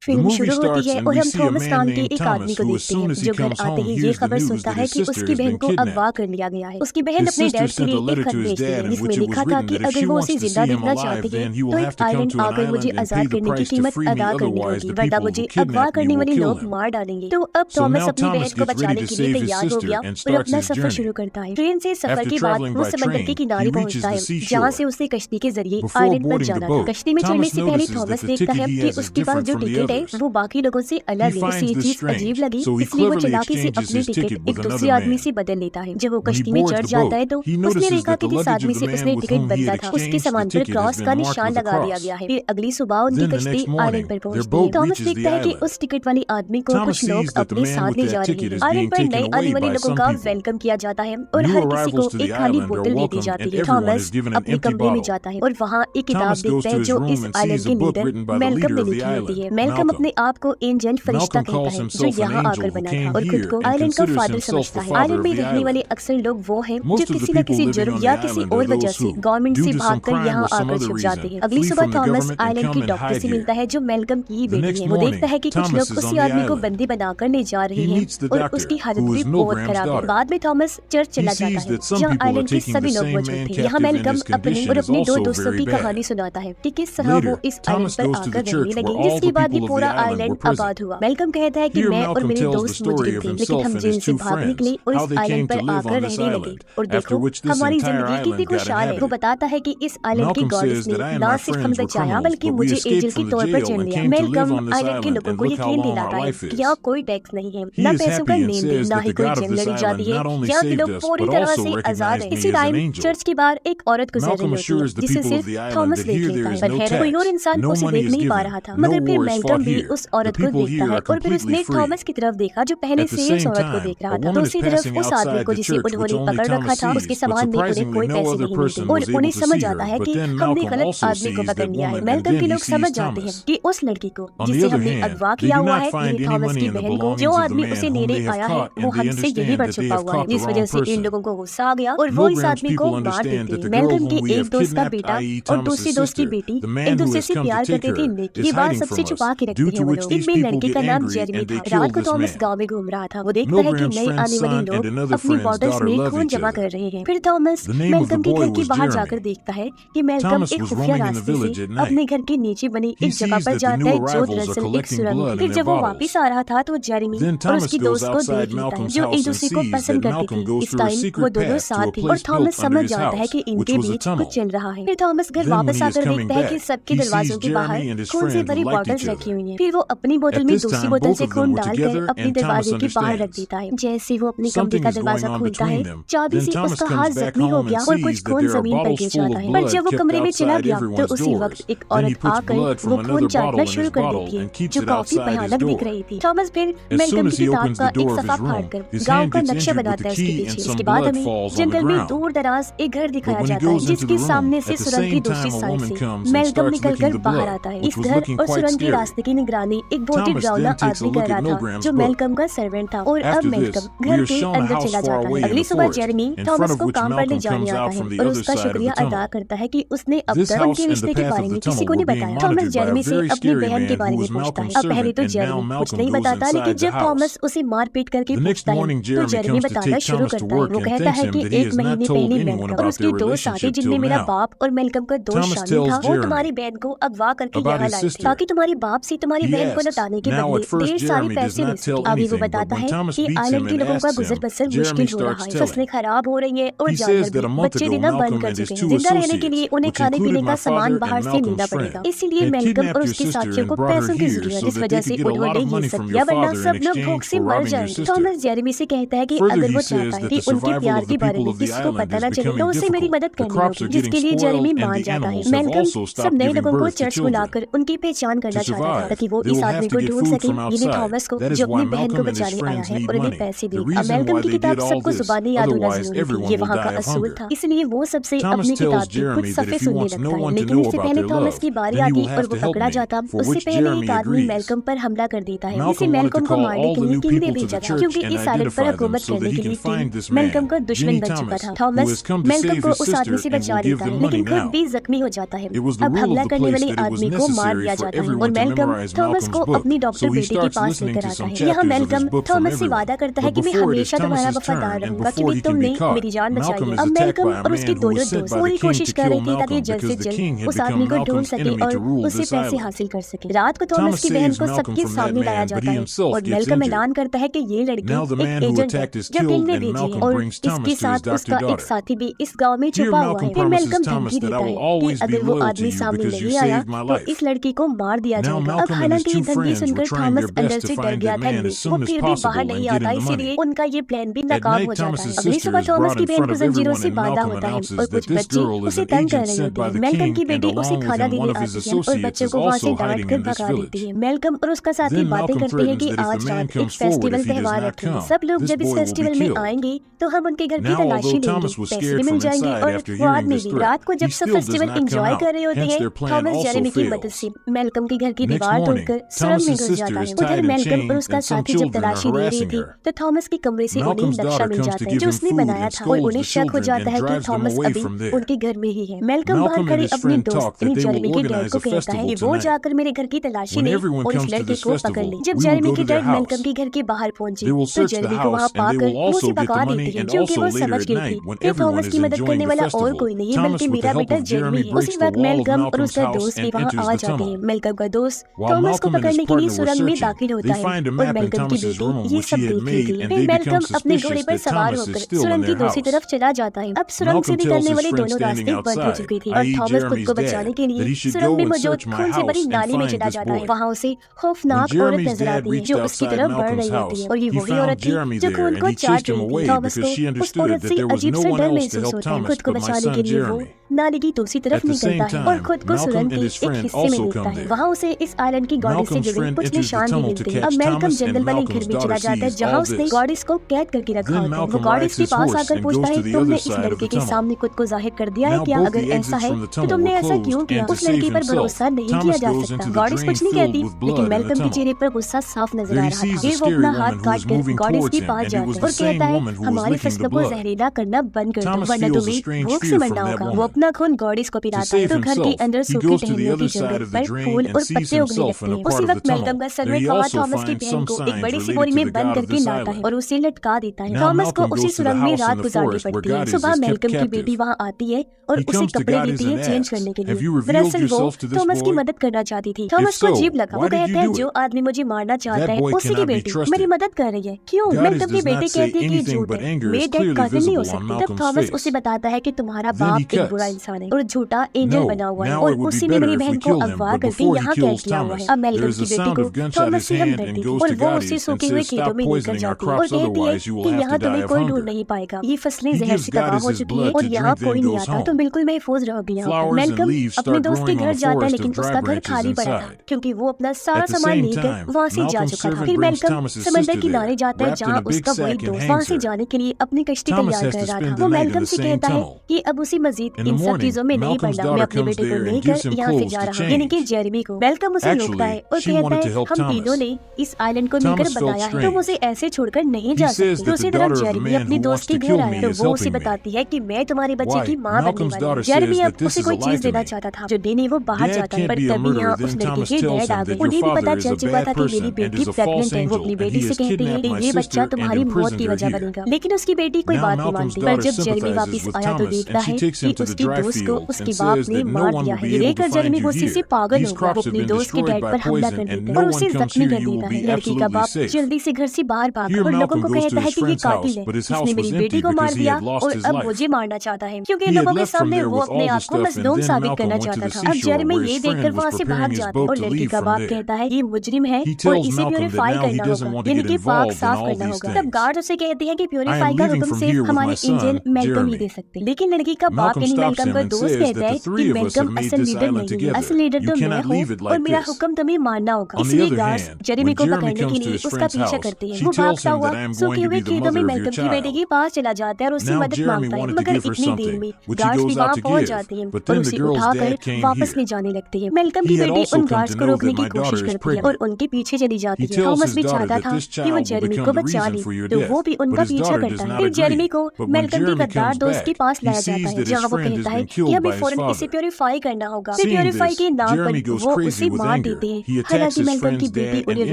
Film शुरू होती है और हम थॉमस नाम के एक आदमी को देखते हैं जो घर आते ही ये खबर सुनता है कि उसकी बहन को अगवा कर लिया गया है। उसकी बहन अपने डैड के लिए एक खत भेजती है जिसमें लिखा था कि अगर वो उसे जिंदा देखना चाहती है तो एक आइलैंड आकर मुझे आजाद करने की कीमत अदा करनी होगी, वरना मुझे अगवा करने वाले लोग मार डालेंगे। तो अब थॉमस अपनी बहन को बचाने के लिए तैयार हो गया और अपना सफर शुरू करता है। ट्रेन से सफर के बाद वो समंदर के किनारे पहुंचता है जहाँ से उसे कश्ती के जरिए आइलैंड पर जाना था। कश्ती में चढ़ने से पहले थॉमस देखता है कि उसके पास जो टिकट है वो बाकी लोगों से अलग है। उसे ये चीज अजीब लगी, इसलिए वो चालाकी से अपनी टिकट एक दूसरे आदमी से बदल लेता है। जब वो कश्ती में चढ़ जाता है तो उसने देखा कि जिस आदमी से उसने टिकट बदला था उसके सामान पर क्रॉस का निशान लगा दिया गया है। फिर अगली सुबह उनकी कश्ती आइलैंड पर पहुंचती है। थॉमस देखता है कि उस टिकट वाले आदमी को कुछ लोग अपने साथ ले जा रहे हैं। आइलैंड पर नए आने वाले लोगों का वेलकम किया जाता है और हर किसी को एक खाली बोतल दे दी जाती है। थॉमस अपने कमरे में जाता है और वहाँ एक किताब देखता है जो इस आइलैंड के लीडर मेलकम ने लिखी होती है। मेलकम अपने आप को एंजल फरिश्ता कहता है जो यहाँ आकर बना था और खुद को आइलैंड का फादर समझता है। आइलैंड में रहने वाले अक्सर लोग वो हैं जो किसी न किसी जुर्म या किसी और वजह से गवर्नमेंट से भागकर यहाँ आकर छुप जाते हैं। अगली सुबह थॉमस आइलैंड की डॉक्टर से मिलता है जो मेलकम की ही बेटी है। वो देखता है कि कुछ लोग उसी आदमी को बंदी बनाकर ले जा रहे हैं और उसकी हालत भी बहुत खराब है। बाद में थॉमस चर्च चला जाता है जहाँ आइलैंड के सभी लोग मौजूद थे। यहाँ मेलकम अपने और अपने दो दोस्तों की कहानी सुनाता है कि किस तरह वो इस आइलैंड पर आकर रहने लगे, जिसके बाद ये पूरा आइलैंड आबाद हुआ। मेलकम कहता है कि मैं और मेरे दोस्त मुजरिम थे लेकिन हम जेल से भाग निकले और इस आइलैंड पर आकर रहने लगे और देखो हमारी जिंदगी कितनी खुशहाल है। वो बताता है कि इस आइलैंड की गॉडेस ने न सिर्फ हमें बचाया बल्कि मुझे एंजल के तौर पर चुन लिया। मेलकम आइलैंड के लोगों को यकीन दिलाता है कि यहाँ कोई टैक्स नहीं है, न पैसों का लेन देन, न ही कोई जेल लड़ी जाती है। यहाँ के लोग पूरी तरह से आजाद है। इसी टाइम चर्च के बाहर एक औरत गुजर रही होती है जिसे सिर्फ थॉमस देख लेता है, पर खैर कोई और इंसान उसे देख नहीं पा रहा था। मगर फिर मेलकम भी उस औरत को देखता है और फिर उसने थॉमस की तरफ देखा जो पहले से उस औरत को देख रहा था। दूसरी तरफ उस आदमी को जिसे उन्होंने पकड़ रखा था उसके सामान में उन्हें कोई पैसे नहीं मिलते और उन्हें समझ आता है कि हमने गलत आदमी को पकड़ लिया है। मेलकम के लोग समझ जाते हैं कि उस लड़की को जिसे हमने अगवा किया हुआ है, यानी थॉमस की बहन को, जो आदमी उसे लेने आया है वो हमसे यहीं पर छुपा हुआ है। जिस वजह से इन लोगों को गुस्सा आ गया और वो इस आदमी को मार देते हैं। मेलकम के एक दोस्त का बेटा और दूसरी दोस्त की बेटी एक दूसरे से प्यार करते थे लेकिन ये बात सबसे छुपा के रखते हैं वो लोग। एक में लड़के का नाम जेरेमी था। रात को थॉमस गांव में घूम रहा था। वो देखता है कि नए आने वाले लोग अपनी बॉटल्स में खून जमा कर रहे हैं। फिर थॉमस मेलकम के घर के बाहर जाकर देखता है कि मेलकम एक खुफिया रास्ते से अपने घर के नीचे बनी एक जगह पर जाता है जो दरअसल एक सुरंग है। फिर जब वो वापस आ रहा था तो जेरेमी और उसकी दोस्त को देख लेता है जो एक दूसरे को पसंद करती थी। इस टाइम वो दोनों साथ थे और थॉमस समझ जाता है कि इनके बीच कुछ चल रहा है। फिर थॉमस घर वापस आकर देखता है कि सबके दरवाजों के बाहर खून से भरी बॉटल्स रखी हुई हैं। फिर वो अपनी बोतल में दूसरी बोतल से खून डालकर अपने दरवाजे के बाहर रख देता है। जैसे वो अपने कमरे का दरवाजा खोलता है चाबी से उसका हाथ जख्मी हो गया और कुछ खून जमीन पर गिर जाता है। पर जब वो कमरे में चला गया तो उसी वक्त एक औरत आकर वो खून चाटना शुरू कर देती है जो काफी भयानक दिख रही थी। थॉमस फिर मेलकम की किताब का एक सफा फाड़कर गांव का नक्शा बनाता है उसके पीछे। इसके बाद हमें जंगल में दूर दराज एक घर दिखाया जाता है जिसके सामने से सुरंग की दूसरी साइड से मेलकम निकलकर बाहर आता है। इस घर और सुरंग के रास्ते की निगरानी एक बहुत ही डरावना आदमी कर रहा था जो मेलकम का सर्वेंट था और अब मेलकम घर के अंदर चला जाता है। अगली सुबह जेरेमी थॉमस को काम पर ले जाने आता है और उसका शुक्रिया अदा करता है कि उसने अब तक उनके रिश्ते के बारे में किसी को नहीं बताया। थॉमस जेरेमी से अपनी बहन के बारे में पूछता है। अब पहले तो जेरेमी कुछ नहीं बताता लेकिन जब थॉमस उसे मार पीट करके पूछता है तो जेरेमी बताना शुरू करता है। वो कहता है कि एक महीने पहले मेलकम और उसके दो साथी जिनमें मेरा बाप और मेलकम का दोस्त शामिल था वो तुम्हारी बहन को अगवा करके यहाँ लाए थे ताकि तुम्हारे बाप से तुम्हारी बहन को लौटाने के बदले ढेर सारे पैसे ले सके। अभी वो बताता है कि आइलैंड के लोगों का गुजर बसर मुश्किल हो रहा है, फसलें खराब हो रही है और जानवर भी बच्चे देना बंद कर चुके हैं। जिंदा रहने के लिए उन्हें खाने पीने का सामान बाहर से लेना पड़ेगा। इसीलिए मेलकम और उसके साथियों को पैसों की जरूरत है। इस वजह से उन्होंने ये सब किया वरना सब लोग भूख से मर जाएंगे। थॉमस जेरेमी से कहता है कि अगर वो चाहता है कि उनके प्यार के बारे में किसी को पता न चले तो उसे मेरी मदद करनी होगी, जिसके लिए जेरेमी मान जाता है। मेलकम सब नए लोगों को चर्च बुलाकर उनकी पहचान करना चाहता था ताकि वो इस आदमी को ढूंढ सके यानी थॉमस को जो अपनी बहन को बचाने आया है और उन्हें पैसे दे। अब मेलकम की किताब सबको जुबानी याद होना जरूरी थी, ये वहाँ का असूल था, इसलिए वो सबसे अपनी किताब के कुछ सफ़े सुनने लगता है। लेकिन इससे पहले थॉमस की बारी आती और वो पकड़ा जाता उससे पहले एक आदमी मेलकम पर हमला कर देता है। इसे मेलकम को मारने के लिए किंग ने भेजा था क्योंकि इस आइलैंड पर हुकूमत करने के लिए किंग मेलकम का दुश्मन बन चुका था। थॉमस मेलकम को उस आदमी से बचा लेता है लेकिन खुद भी जख्मी हो जाता है। अब हमला करने वाले आदमी को मार दिया जाता है और मेलकम थॉमस को अपनी डॉक्टर बेटी के पास लेकर आता है। यहाँ मेलकम थॉमस से वादा करता है कि मैं हमेशा तुम्हारा वफादार रहूंगा क्योंकि तुमने मेरी जान बचाई है। अब मेलकम और उसके दोनों दोस्त पूरी कोशिश कर रहे थे ताकि जल्द से जल्द उस आदमी को ढूंढ सके और उससे पैसे हासिल कर सके। रात को थॉमस की बहन को सबके सामने लाया जाता है और मेलकम ऐलान करता है कि ये लड़की एक एजेंट है जो फिल्म में भेजी है और इसके साथ उसका एक साथी भी इस गाँव में छुपा हुआ है। फिर मेलकम धमकी देता है कि अगर वो आदमी सामने नहीं आया तो इस लड़की को मार दिया जाएगा। अब हालांकि ये धमकी सुनकर थॉमस अंदर से डर गया था, वो फिर भी बाहर नहीं आता, इसीलिए उनका ये प्लान भी नाकाम हो जाता है। अगली सुबह थॉमस की बहन को जंजीरों से बांधा होता है और कुछ बच्चे उसे तंग कर रहे होते हैं। मेलकम की बेटी उसे खाना देने आती है और बच्चों को वहाँ से डांट कर भगा देती है। मेलकम और उसका साथी बातें करते हैं कि आज रात एक फेस्टिवल त्योहार रखेंगे, सब लोग जब इस फेस्टिवल में आएंगे तो हम उनके घर की तलाशी लेंगे, पैसे भी मिल जाएंगे और वो आदमी भी। रात को जब सब फेस्टिवल एंजॉय कर रहे होते हैं, थॉमस जेरेमी की मदद से मेलकम के घर की दीवार तोड़कर सुरंग में घुस जाता है। उधर मेलकम और उसका साथी जब तलाशी ले रही थी तो थॉमस के कमरे से उन्हें नक्शा मिल जाता है जो उसने बनाया था और उन्हें शक हो जाता है कि थॉमस अभी उनके घर में ही है। मेलकम बाहर खड़े अपने दोस्त जेरेमी के डैड को कहता है कि वो जाकर मेरे घर की तलाशी ले और इस लड़के को पकड़ ले। जब जेरेमी के डैड मेलकम के घर के बाहर पहुंचे तो जेरेमी को वहाँ पाकर वो उसे भगा देती है क्योंकि वो समझ गई थी कि थॉमस की मदद करने वाला और कोई नहीं है बल्कि मेरा बेटा जेरेमी है। उसी वक्त मेलकम और उसका दोस्त भी वहाँ आ जाते हैं। मेलकम का दोस्त थॉमस को पकड़ने के लिए सुरंग में दाखिल होता है और मेलकम की बेटी ये सब देख रही थी। फिर मेलकम अपने घोड़े पर सवार होकर सुरंग की दूसरी तरफ चला जाता है। अब सुरंग से निकलने वाले दोनों रास्ते बंद हो चुके थे और थॉमस खुद को बचाने के लिए सुरंग में मौजूद खून से भरी नाली में चला जाता है। वहाँ उसे खौफनाक औरत नजर आती है जो उसकी तरफ बढ़ रही होती है और ये वही औरत थी जो खून को चाट रही थी। थॉमस को उस औरत से अजीब सा डर महसूस होता है। खुद को बचाने के लिए वो नाली की दूसरी तरफ निकलता है और खुद को सुरंग के एक हिस्से में देखता है। वहाँ उसे इस आइलैंड की गॉडेस से जुड़े कुछ निशान भी मिलते हैं। अब मेलकम जंगल वाले घर में चला जाता है जहाँ उसने गॉडेस को कैद करके रखा होता है। वो गॉडेस के पास आकर पूछता है तुमने इस लड़के के सामने खुद को जाहिर कर दिया है क्या? अगर ऐसा है तो तुमने ऐसा क्यों किया? उस लड़के पर भरोसा नहीं किया जा सकता। गॉडेस कुछ नहीं कहती लेकिन मेलकम के चेहरे पर गुस्सा साफ नजर आ रहा था। फिर वो अपना हाथ काट कर गॉडेस के पास जाता है और कहता है हमारी फसलों को जहरीला करना बंद कर दो वरना तुम्हें भूख से मरना होगा। वो अपना खून गॉडेस को पिलाता है तो घर के अंदर सूखी टहनियों की जगह पर फूल और पत्ते उगने लगते हैं। उसी वक्त मेलकम का सर्वेंट वहाँ थॉमस की बहन को एक बड़ी सी बोरी में बंद करके लाता है और उसे लटका देता है। थॉमस को उसी सुरंग में रात गुजारनी पड़ती है। सुबह मेलकम की बेटी वहाँ आती है और उसे कपड़े देती है चेंज करने के लिए। दरअसल वो थॉमस की मदद करना चाहती थी। थॉमस को अजीब लगा। वो कहता है जो आदमी मुझे मारना चाहता है उसी की बेटी मेरी मदद कर रही है। क्यों? मेलकम की बेटी कहती है कि झूठ है, मेरे डैड कातिल नहीं हो सकते। तब थॉमस उसे बताता है कि तुम्हारा बाप एक बुरा इंसान है और झूठा एंजल बना हुआ है और उसी ने मेरी बहन को अगवा करके यहाँ कैद किया हुआ है। अब मेलकम की बेटी को थॉमस से हमदर्दी और वो उसे सूखे हुए खेतों में लेकर जाती है और कहती है कि यहाँ तुम्हें कोई ढूंढ नहीं पाएगा, ये फसलें जहर से तबाह हो चुकी है और यहाँ कोई नहीं आता, तुम बिल्कुल महफूज रहोगी यहाँ। मेलकम अपने दोस्त के घर जाता है लेकिन उसका घर खाली पड़ा था क्योंकि वो अपना सारा सामान लेकर वहाँ से जा चुका था। फिर मेलकम समंदर किनारे जाता है जहाँ उसका वही दोस्त वहाँ से जाने के लिए अपनी कश्ती तैयार कर रहा था। वो मेलकम से कहता है कि अब उसी मजीद इन सब चीजों में नहीं पड़ना, मैं अपने बेटे को लेकर यहाँ से जा रहा हूँ, यानी कि जेरेमी को। मेलकम उसे रोकता है और कहता है हम तीनों ने इस आइलैंड को मिलकर बनाया है, तुम उसे ऐसे छोड़कर नहीं जा सकते। दूसरी तरफ जेरेमी अपनी दोस्त के घर आया तो वो उसे बताती है कि मैं तुम्हारे बच्चे की माँ बनने वाली। जेरेमी अब उसे कोई चीज देना चाहता था जो देने वो बाहर जाता है, पर तभी यहाँ उस लड़की के डैड आ गए। उन्हें भी पता चल चुका था कि मेरी बेटी प्रेग्नेंट है। वो अपनी बेटी से कहती है कि ये बच्चा तुम्हारी मौत की वजह बनेगा, लेकिन उसकी बेटी कोई बात नहीं मानती। पर जब जेरेमी वापस आया तो देखता है कि उसकी दोस्त को उसके बाप ने मार दिया है। ये देखकर जेरेमी गुस्से से पागल हो गया। वो अपने दोस्त के डैड पर हमला कर देता है और उसे जख्मी कर देता है। लड़की का बाप जल्दी से घर से बाहर भागा और लोगों को कहता है कि ये कातिल है, इसने मेरी बेटी को मार दिया और अब मुझे मारना चाहता है, क्योंकि लोगों के सामने वो अपने आप को मजलूम साबित करना चाहता था। अब जेरेमी ये देखकर वहाँ से भाग जाता है और लड़की का बाप कहता है ये मुजरिम है और इसे प्योरीफाई करना होगा, यानी कि पाक साफ करना होगा। तब गार्ड उसे कहते हैं कि प्योरीफाई का हुक्म सिर्फ हमारे इंजन मेलकम ही दे सकते, लेकिन लड़की का बाप यानी मेलकम का दोस्त कहता है कि मेलकम असल लीडर नहीं है, असल लीडर तो मैं हूँ और मेरा हुक्म तुम्हें मानना होगा। इसलिए गार्ड्स जेरेमी को पकड़ने के लिए उसका पीछा करते हैं। वो भागता हुआ सूखे हुए खेतों में मेलकम की बेटे के पास चला जाता है और उससे मदद मांगता है, मगर इतनी देर में गार्ड्स भी वहाँ पहुँच जाते हैं और उसे उठाकर वापस ले जाने लगते हैं। मेलकम की बेटी उन गार्ड्स को रोकने की कोशिश करती है और उनके पीछे चली जाती है। थॉमस भी चाहता था कि वो जेरेमी को बचा ले तो वो भी उनका पीछा करता है। फिर जेरेमी को मेलकम के गद्दार दोस्त के पास लाया जाता है जहाँ वो कहता कहता है कि हमें फौरन इसे प्योरीफाई करना होगा। प्योरीफाई के नाम पर वो उसे मार देते हैं। हालांकि मेलकम की बेटी उन्हें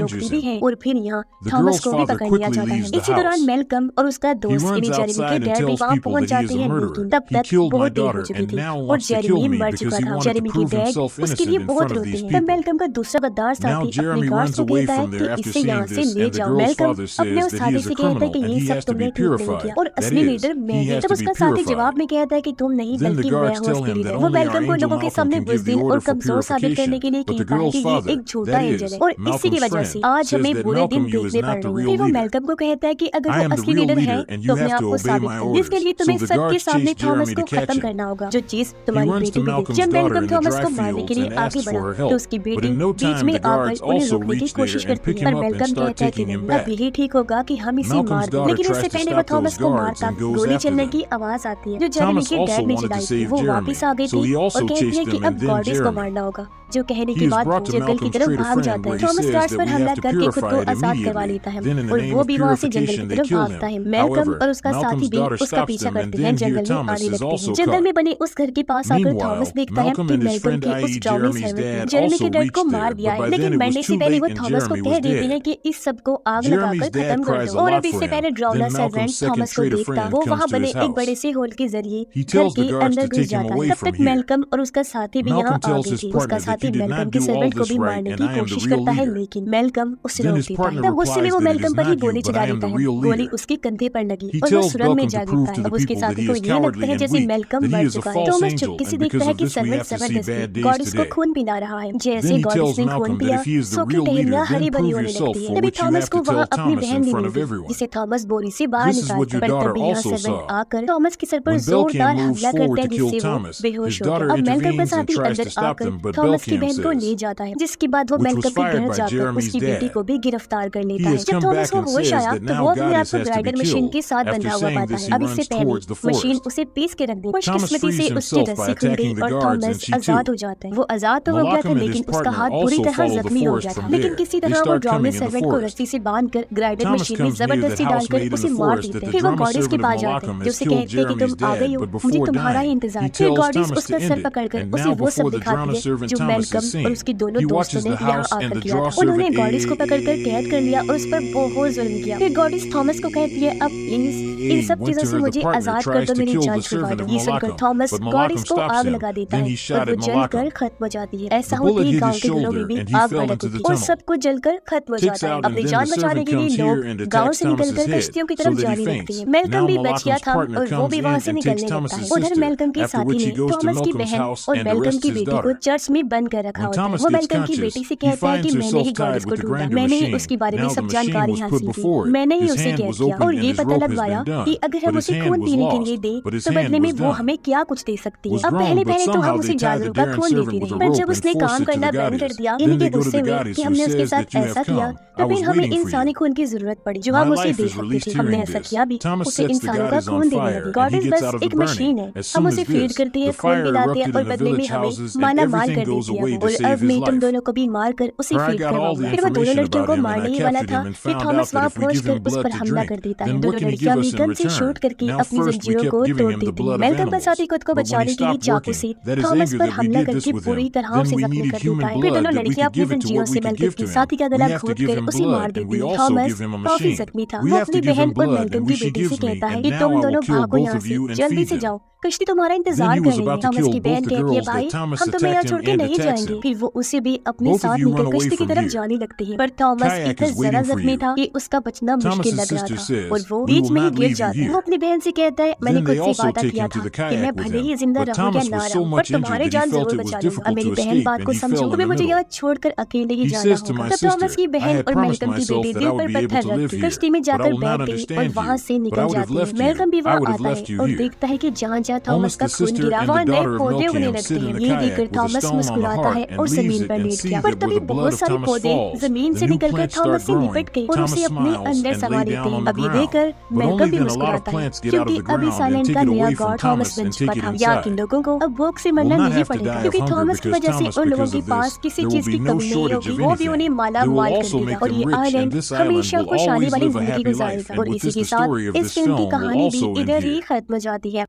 रोकती भी है और फिर यहाँ थॉमस को भी पकड़ लिया जाता है। इसी दौरान मेलकम और उसका दोस्त यानी जेरेमी के डैड भी वहाँ पहुंच जाते हैं, लेकिन तब तक बहुत देर हो चुकी थी और जेरेमी मर चुका था। जेरेमी के डैड उसके लिए बहुत रोते हैं। तब मेलकम का दूसरा गद्दार साथी अपने गार्ड्स को कहता है कि इसे यहाँ से ले जाओ। मेलकम अपने उस साथी से कहता है कि ये सब तुमने ठीक नहीं किया और असली लीडर मैं हूँ। तब उसका साथी जवाब में कहता है कि तुम नहीं बल्कि मैं हूँ असली लीडर। वो मेलकम को लोगों के सामने बुज़दिल और कमजोर साबित करने के लिए कहता है कि ये एक झूठा एंजल है और इसी की वजह से आज हमें बुरे दिन देखने पड़ रहे हैं। फिर वो मेलकम को कहता है कि अगर वो असली लीडर है तो अपने आप को साबित करो। इसके लिए तुम्हें सबके सामने थॉमस को खत्म करना होगा, जो चीज तुम्हारी बेटी ने की। जब मेलकम थॉमस को मारने के लिए आगे बढ़ा तो उसकी बेटी बीच में आकर उन्हें रोकने की कोशिश करती है, पर मेलकम कहता है कि अब यही ठीक होगा कि हम इसे मार दें। लेकिन उससे पहले वो थॉमस को मारता गोली चलने की आवाज आती है जो जेरेमी के डैड ने चलाई थी। वो वापस आ गई थी और कहती है कि अब गॉर्डिस को मारना होगा, जो कहने के बाद जंगल की तरफ भाग जाता है। थॉमस गार्ड्स पर हमला करके खुद को आजाद करवा लेता है और वो भी वहाँ से जंगल की तरफ भागता है। मेलकम और उसका साथी भी उसका पीछा करते हैं, जंगल में आने लगते हैं। जंगल में बने उस घर के पास आकर थॉमस देखता है कि मेलकम की उस ड्राउनी सर्वेंट जेरेमी के डैड को मार दिया है, लेकिन मरने से पहले वो थॉमस को कह देते हैं कि इस सब को आग लगाकर खत्म कर दो। और अब इससे पहले ड्राउना सर्वेंट थॉमस को देखता वो वहाँ बने एक बड़े से होल के जरिए घर के अंदर घुस जाता है। तब तक मेलकम और उसका साथी भी यहाँ आ गए थे। उसका साथी मेलकम के सर्वेंट को भी मारने की कोशिश करता है, लेकिन मेलकम उसे रोक देता है। तब गुस्से में वो मेलकम पर ही गोली चला देता है। गोली उसके कंधे पर लगी और वो सुरंग में जा गिरता है। अब उसके साथी को यह लगता है जैसे मेलकम मर चुका है। थॉमस चुपके से देखता है कि सर्वेंट जबरदस्ती गॉर्डिस को खून पिला रहा है। जैसे गॉर्डिस ने खून पिया सूखी टहनियां हरी भरी होने लगती है। तभी थॉमस को वहाँ अपनी बहन भी मिलती है, जिसे थॉमस बोरी से बाहर निकालता है। पर तभी यहाँ सर्वेंट आकर थॉमस के सर पर जोरदार हमला करता है, जिससे वो बेहोश हो गया। अब मेलकम का साथी अंदर आकर थॉमस की बहन को ले जाता है, जिसके बाद वो मेलकम के घर जाकर उसकी बेटी को भी गिरफ्तार कर लेता है। जब थॉमस को होश आया तो वो अपने आप को ग्राइंडर मशीन के साथ बंधा हुआ पाता है। अब इससे पहले मशीन उसे पीस के रख दी। खुशकिस्मती से उसकी रस्सी खुल गई और थॉमस आजाद हो जाता है। वो आजाद तो हो गया था, लेकिन उसका हाथ पूरी तरह जख्मी हो गया था। लेकिन किसी तरह वो ड्राउनी सर्वेंट को रस्सी से बांधकर ग्राइंडर मशीन में जबरदस्ती डालकर उसे मार देते हैं। फिर वो गॉर्डिस के पास जाते हैं, जो उसे कहते हैं कि तुम आ गई हो, मुझे तुम्हारा ही इंतजार। फिर गॉर्डिस उसका सर पकड़कर उसे वो सब दिखाती है जो मेलकम और उसकी दोनों दोस्तों ने यहाँ आकर किया था। उन्होंने गॉर्डिस को पकड़कर कैद कर लिया और उस पर बहुत जुल्म किया। फिर गॉर्डिस थॉमस को कहती है अब प्लीज इन सब चीजों से मुझे आजाद कर दो, मेरी जान छुड़वा दो। ये सुनकर थॉमस गॉर्डिस को आग लगा देता है और वो जलकर खत्म हो जाती है। ऐसा होते ही गांव के घरों में भी आग भड़क उठती और सब कुछ जलकर खत्म हो जाता है। अपनी जान बचाने के लिए लोग गांव से निकलकर कश्तियों की तरफ जाने लगते हैं। मेलकम भी बच गया था और वो भी वहाँ से निकलने लगता है। उधर मेलकम के साथी ने थॉमस की बहन और मेलकम की बेटी को चर्च में बंद कर रखा होता है। वो मेलकम की बेटी से कहता है कि मैंने ही गॉर्डिस को ढूंढा, मैंने ही उसके बारे में सब जानकारी हासिल की, मैंने ही उसे कैद किया और ये पता लगवाया कि अगर हम उसे खून पीने के लिए दे तो बदले में वो हमें क्या कुछ दे सकती है। अब पहले तो हम उसे जानवरों का खून देती रही, पर जब उसने काम करना बंद कर दिया यानी कि गुस्से में कि हमने उसके साथ ऐसा किया, तो फिर हमें इंसानी खून की जरूरत पड़ी जो हम उसे दे सकते थे। हमने ऐसा किया भी, उसे इंसानों का खून देने लगे। गॉर्डिस बस एक मशीन है, हम उसे फीड करते हैं, खून पिलाते हैं और बदले में हमें माला मार कर देती है। और अब मैं तुम दोनों को भी मार कर उसे फीड करवाऊंगा। फिर वो दोनों लड़कियों को मारने ही वाला था कि थॉमस वहाँ पहुंचकर उस पर हमला कर देता है। दोनों लड़कियां भी गन से शूट करके अपनी जंजीरों को तोड़ देती हैं। मेलकम का साथी खुद को बचाने के लिए चाकू से थॉमस पर हमला करके पूरी तरह से जख्मी कर देता है। फिर दोनों लड़कियां अपनी जंजीरों से मेलकम के साथी का गला घोंटकर उसे मार देती हैं। थॉमस काफी जख्मी था। वो अपनी बहन और मेलकम की बेटी से कहता है कि तुम दोनों भागो यहाँ से, जल्दी से जाओ, कश्ती तुम्हारा इंतजार कर रही है। थॉमस की बहन कहती है भाई हम तुम्हें यहाँ छोड़ के नहीं जाएंगे। फिर वो उसे भी अपने साथ लेकर कश्ती की तरफ जाने लगती है, पर थॉमस इतना जरा जख्मी था कि उसका बचना मुश्किल लग रहा था और वो बीच में ही गिर जाता है। वो अपनी बहन से कहता है मैंने खुद से वादा किया था कि मैं भले ही जिंदा रहूं या ना रहूं पर तुम्हारी जान जरूर बचा लूंगा। अब मेरी बहन बात को समझो, तुम्हें मुझे यहाँ छोड़कर अकेले ही जाना होगा। तब थॉमस की बहन और मेलकम की बेटी दिल पर पत्थर रख कश्ती में जाकर बैठ गई और वहाँ से निकल जाती है। मेलकम भी वहाँ आता है और देखता है कि जहाँ जहाँ थॉमस का खून गिरा वहाँ नए पौधे उगने लगते हैं। ये देखकर थॉमस मुस्कुराता है और जमीन पर लेट गया। पर तभी बहुत सारे पौधे जमीन से निकलकर थॉमस से लिपट गए और उसे अपने अंदर समा लेते हैं। अब ये देखकर मेलकम भी मुस्कुराता है क्योंकि अभी साइलेंट का नया गॉड थॉमस बन चुका था। यहाँ के लोगों को अब भूख से मरना नहीं पड़ेगा क्योंकि थॉमस की वजह से उन लोगों के पास किसी चीज की कमी नहीं होगी। वो भी उन्हें माला माल कर देगा और ये आइलैंड हमेशा खुशहाली वाली जिंदगी गुजारेगा। और इसी के साथ इस फिल्म की कहानी भी इधर ही खत्म हो जाती है।